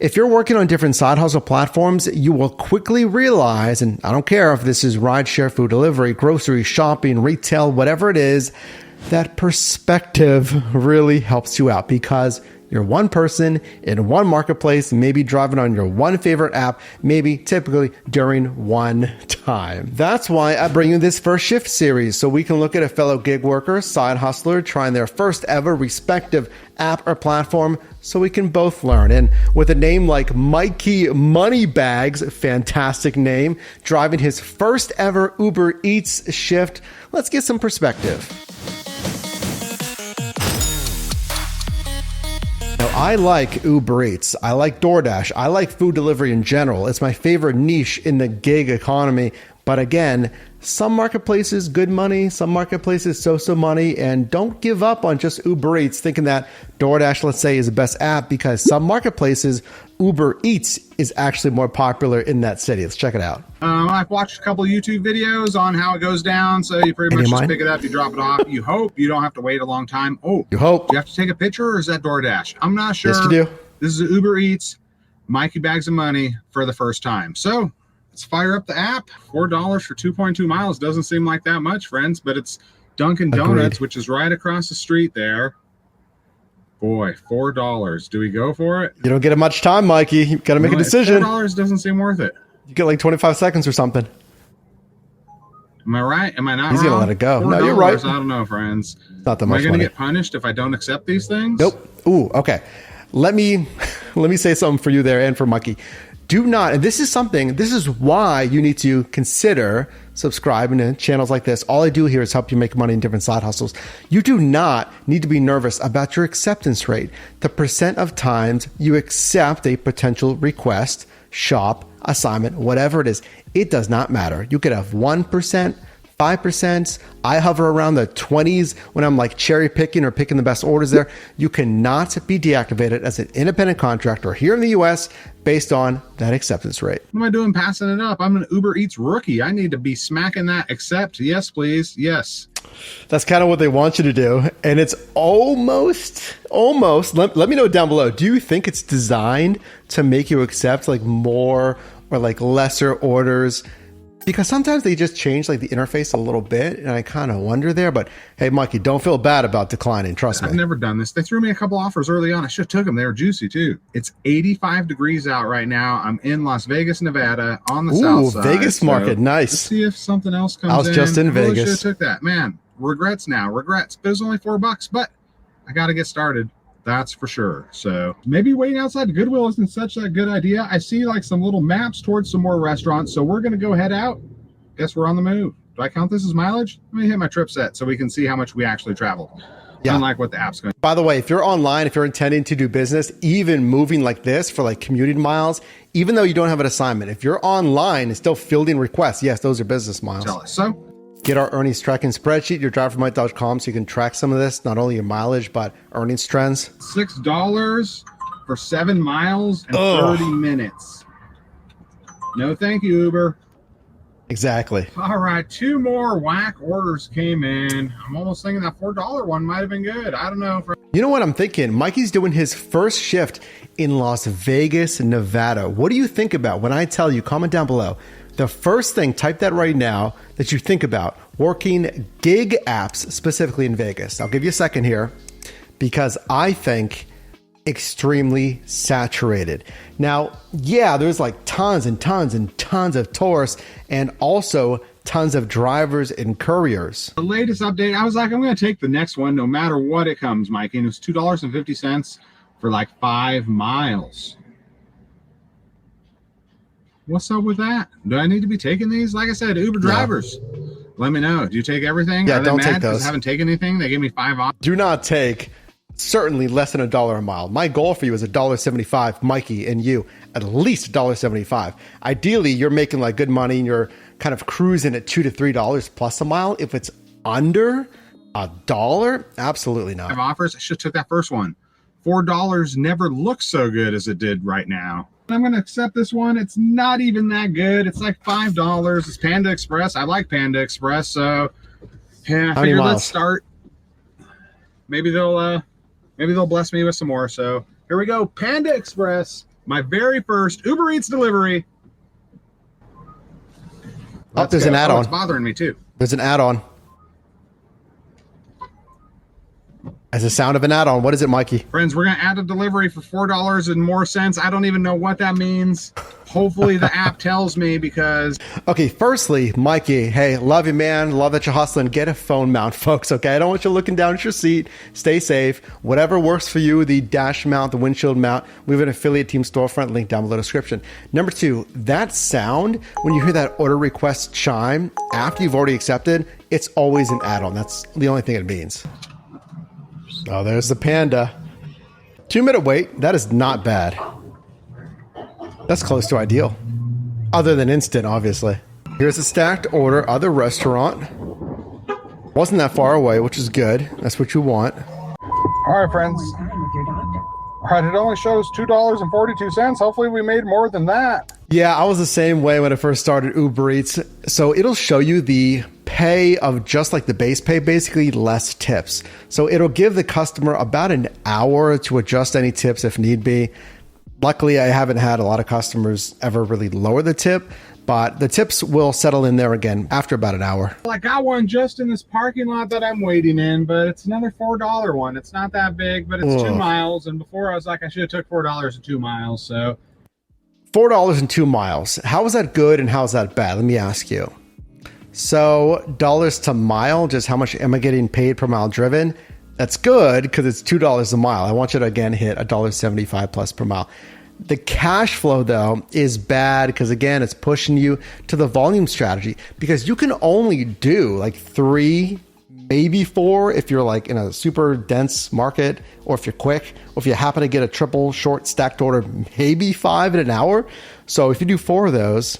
If you're working on different side hustle platforms, you will quickly realize, and I don't care if this is rideshare, food delivery, grocery, shopping, retail, whatever it is, that perspective really helps you out because you're one person in one marketplace, maybe driving on your one favorite app, maybe typically during one time. That's why I bring you this First Shift series so we can look at a fellow gig worker, side hustler, trying their first ever respective app or platform so we can both learn. And with a name like Mikey Moneybags, fantastic name, driving his first ever Uber Eats shift, let's get some perspective. Now, I like Uber Eats. I like DoorDash. I like food delivery in general. It's my favorite niche in the gig economy. But again, some marketplaces, good money, some marketplaces, so-so money, and don't give up on just Uber Eats thinking that DoorDash, let's say, is the best app because some marketplaces, Uber Eats is actually more popular in that city. Let's check it out. I've watched a couple of YouTube videos on how it goes down. So you pretty much just pick it up, you drop it off. You hope you don't have to wait a long time. Oh, you hope. Do you have to take a picture or is that DoorDash? I'm not sure. Yes, you do. This is Uber Eats, Mikey Bags of Money for the first time. So let's fire up the app. $4 for 2.2 miles doesn't seem like that much, friends, but it's Dunkin' Donuts, which is right across the street there. Boy, $4. Do we go for it? You don't get much time, Mikey. You got to make a decision. $4 doesn't seem worth it. You get like 25 seconds or something. Am I right? Am I not He's wrong? He's going to let it go. $4, No, you're right. I don't know, friends. It's not that much Am I going money. to get punished if I don't accept these things? Nope. Ooh, okay. Let me say something for you there and for Mikey. Do not, and this is why you need to consider subscribing to channels like this. All I do here is help you make money in different side hustles. You do not need to be nervous about your acceptance rate. The percent of times you accept a potential request, shop, assignment, whatever it is, it does not matter. You could have 1%, 5%. I hover around the 20s when I'm like cherry picking or picking the best orders there. You cannot be deactivated as an independent contractor here in the US based on that acceptance rate. What am I doing passing it up? I'm an Uber Eats rookie. I need to be smacking that accept. Yes, please. Yes. That's kind of what they want you to do. And it's almost, let me know down below. Do you think it's designed to make you accept like more or like lesser orders? Because sometimes they just change like the interface a little bit and I kind of wonder there, but hey, Mikey, don't feel bad about declining. Trust me. I've never done this. They threw me a couple offers early on. I should have took them. They were juicy too. It's 85 degrees out right now. I'm in Las Vegas, Nevada on the south side. Vegas market. So nice. Let's see if something else comes in. I was just in Vegas. Should have took that. Man, regrets now. Regrets. But it was only $4, but I got to get started. That's for sure. So maybe waiting outside the Goodwill isn't such a good idea. I see like some little maps towards some more restaurants. So we're going to go head out. Guess we're on the move. Do I count this as mileage? Let me hit my trip set so we can see how much we actually traveled. Yeah. Unlike what the app's going to. By the way, if you're online, if you're intending to do business, even moving like this for like commuting miles, even though you don't have an assignment, if you're online and still fielding requests, yes, those are business miles. Tell us. So get our earnings tracking spreadsheet, your drivermite.com, so you can track some of this, not only your mileage, but earnings trends. $6 for 7 miles and 30 minutes. No, thank you, Uber. Exactly. All right, 2 more whack orders came in. I'm almost thinking that $4 one might have been good. I don't know. You know what I'm thinking? Mikey's doing his first shift in Las Vegas, Nevada. What do you think about when I tell you? Comment down below. The first thing, type that right now, that you think about working gig apps specifically in Vegas. I'll give you a second here because I think extremely saturated. Now, yeah, there's like tons and tons and tons of tourists and also tons of drivers and couriers. The latest update, I was like, I'm going to take the next one no matter what it comes, Mike. And it was $2.50 for like 5 miles. What's up with that? Do I need to be taking these? Like I said, Uber drivers, let me know. Do you take everything? Yeah, don't take those. I haven't taken anything. They gave me 5 off. Do not take certainly less than $1 a mile. My goal for you is $1.75, Mikey, and you at least $1.75. Ideally, you're making like good money and you're kind of cruising at $2 to $3 plus a mile. If it's under $1, absolutely not. Offers. I should have took that first one. $4 never looks so good as it did right now. I'm going to accept this one. It's not even that good. It's like $5. It's Panda Express. I like Panda Express, so yeah. I figured let's start. Maybe they'll bless me with some more. So here we go. Panda Express. My very first Uber Eats delivery. There's an add-on. It's bothering me too. There's an add-on. As a sound of an add-on. What is it, Mikey? Friends, we're going to add a delivery for $4 and more cents. I don't even know what that means. Hopefully the app tells me because... Okay, firstly, Mikey, hey, love you, man. Love that you're hustling. Get a phone mount, folks, okay? I don't want you looking down at your seat. Stay safe. Whatever works for you, the dash mount, the windshield mount. We have an affiliate team storefront link down below the description. Number two, that sound, when you hear that order request chime after you've already accepted, it's always an add-on. That's the only thing it means. Oh, there's the Panda. 2-minute wait. That is not bad. That's close to ideal. Other than instant, obviously. Here's a stacked order. Other restaurant. Wasn't that far away, which is good. That's what you want. All right, friends. All right, it only shows $2.42. Hopefully we made more than that. Yeah, I was the same way when I first started Uber Eats. So it'll show you the pay of just like the base pay, basically less tips. So it'll give the customer about an hour to adjust any tips if need be. Luckily, I haven't had a lot of customers ever really lower the tip, but the tips will settle in there again after about an hour. Well, I got one just in this parking lot that I'm waiting in, but it's another $4 one. It's not that big, but it's 2 miles. And before I was like, I should have took $4 and 2 miles. So $4 and 2 miles. How is that good and how is that bad? Let me ask you. So dollars to mile, just how much am I getting paid per mile driven? That's good because it's $2 a mile. I want you to again hit $1.75 plus per mile. The cash flow though is bad because again, it's pushing you to the volume strategy because you can only do like 3, maybe 4 if you're like in a super dense market or if you're quick or if you happen to get a triple short stacked order, maybe 5 in an hour. So if you do 4 of those,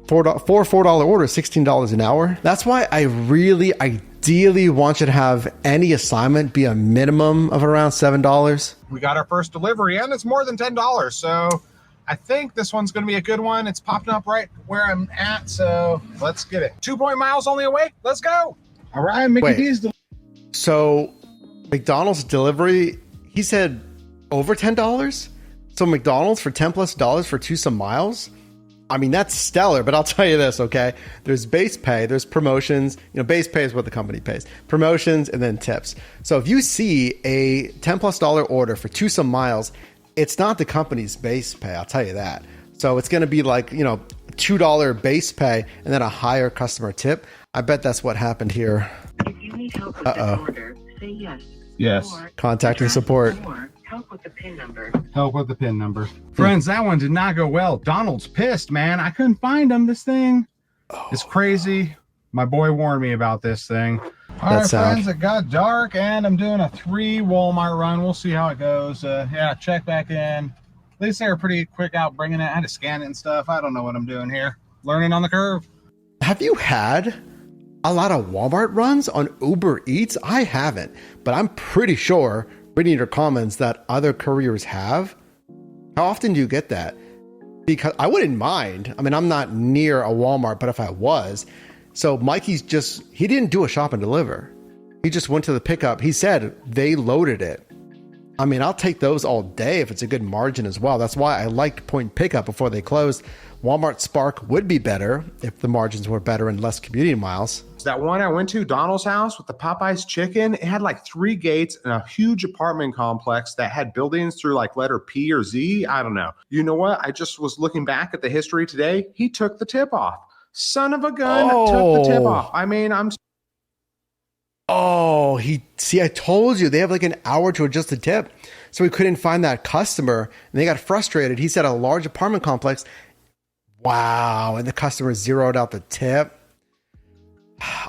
$4 orders, $16 an hour. That's why I really ideally want you to have any assignment be a minimum of around $7. We got our first delivery and it's more than $10. So I think this one's going to be a good one. It's popping up right where I'm at. So let's get it. 2 miles only away. Let's go. All right, Mickey D's. So McDonald's delivery, he said over $10. So McDonald's for $10+ for 2 some miles. I mean, that's stellar, but I'll tell you this, okay? There's base pay, there's promotions. You know, base pay is what the company pays. Promotions and then tips. So if you see a $10+ order for 2 some miles, it's not the company's base pay, I'll tell you that. So it's going to be like, you know, $2 base pay and then a higher customer tip. I bet that's what happened here. If you need help with this order, say yes. Yes. Or contacting support. Or help with the PIN number. Help with the PIN number. Friends, that one did not go well. Donald's pissed, man. I couldn't find him. This thing is crazy. My boy warned me about this thing. All right, friends, it got dark and I'm doing a 3 Walmart run. We'll see how it goes. Yeah, check back in. At least they were pretty quick out bringing it. I had to scan it and stuff. I don't know what I'm doing here. Learning on the curve. Have you had a lot of Walmart runs on Uber Eats? I haven't, but I'm pretty sure, reading your comments, that other couriers have. How often do you get that? Because I wouldn't mind. I mean, I'm not near a Walmart, but if I was. So Mikey's he didn't do a shop and deliver. He just went to the pickup. He said they loaded it. I mean, I'll take those all day if it's a good margin as well. That's why I liked point pickup before they closed. Walmart Spark would be better if the margins were better and less commuting miles. That one I went to, Donald's house with the Popeyes chicken, it had like 3 gates and a huge apartment complex that had buildings through like letter P or Z. I don't know. You know what? I just was looking back at the history today. He took the tip off. Son of a gun, took the tip off. I mean, I told you they have like an hour to adjust the tip. So he couldn't find that customer and they got frustrated. He said a large apartment complex. Wow. And the customer zeroed out the tip.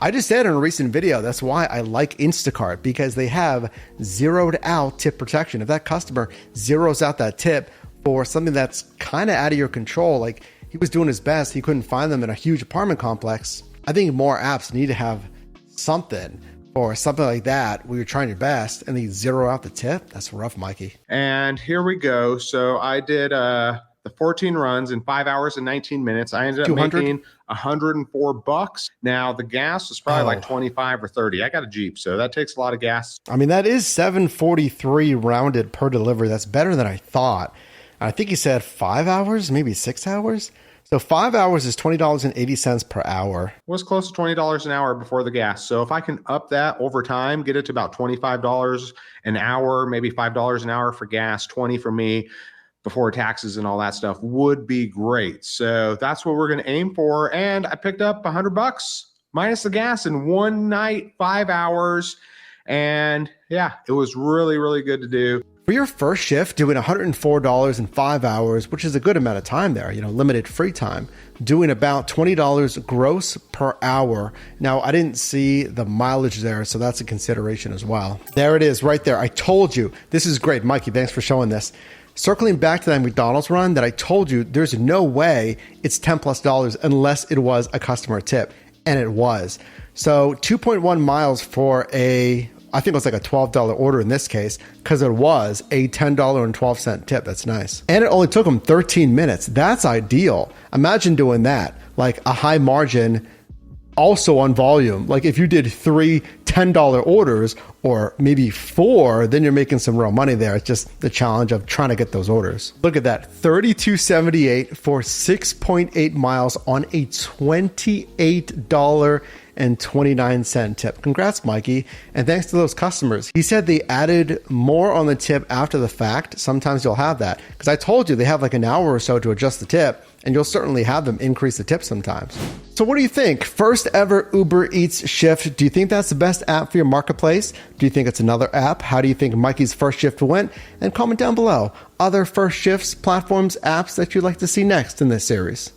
I just said in a recent video, that's why I like Instacart, because they have zeroed out tip protection. If that customer zeroes out that tip for something that's kind of out of your control, like he was doing his best, he couldn't find them in a huge apartment complex. I think more apps need to have something or something like that where you're trying your best and they zero out the tip. That's rough, Mikey. And here we go. So I did the 14 runs in 5 hours and 19 minutes. I ended up 200? making $104. Now the gas was probably like 25 or 30. I got a Jeep, so that takes a lot of gas. I mean, that is $7.43 rounded per delivery. That's better than I thought. I think he said 5 hours, maybe 6 hours. So 5 hours is $20.80 per hour. Was close to $20 an hour before the gas. So if I can up that over time, get it to about $25 an hour, maybe $5 an hour for gas, 20 for me before taxes and all that stuff would be great. So that's what we're going to aim for. And I picked up $100 minus the gas in one night, 5 hours. And yeah, it was really, really good to do. For your first shift, doing $104 in 5 hours, which is a good amount of time there, limited free time, doing about $20 gross per hour. Now, I didn't see the mileage there, so that's a consideration as well. There it is right there. I told you. This is great. Mikey, thanks for showing this. Circling back to that McDonald's run that I told you, there's no way it's $10+ unless it was a customer tip. And it was. So 2.1 miles for I think it was like a $12 order in this case, because it was a $10.12 tip. That's nice. And it only took them 13 minutes. That's ideal. Imagine doing that, like a high margin, also on volume. Like if you did 3 $10 orders or maybe 4, then you're making some real money there. It's just the challenge of trying to get those orders. Look at that, $32.78 for 6.8 miles on a $28.29 tip. Congrats, Mikey. And thanks to those customers. He said they added more on the tip after the fact. Sometimes you'll have that, because I told you they have like an hour or so to adjust the tip, and you'll certainly have them increase the tip sometimes. So what do you think? First ever Uber Eats shift. Do you think that's the best app for your marketplace? Do you think it's another app? How do you think Mikey's first shift went? And comment down below other first shifts, platforms, apps that you'd like to see next in this series.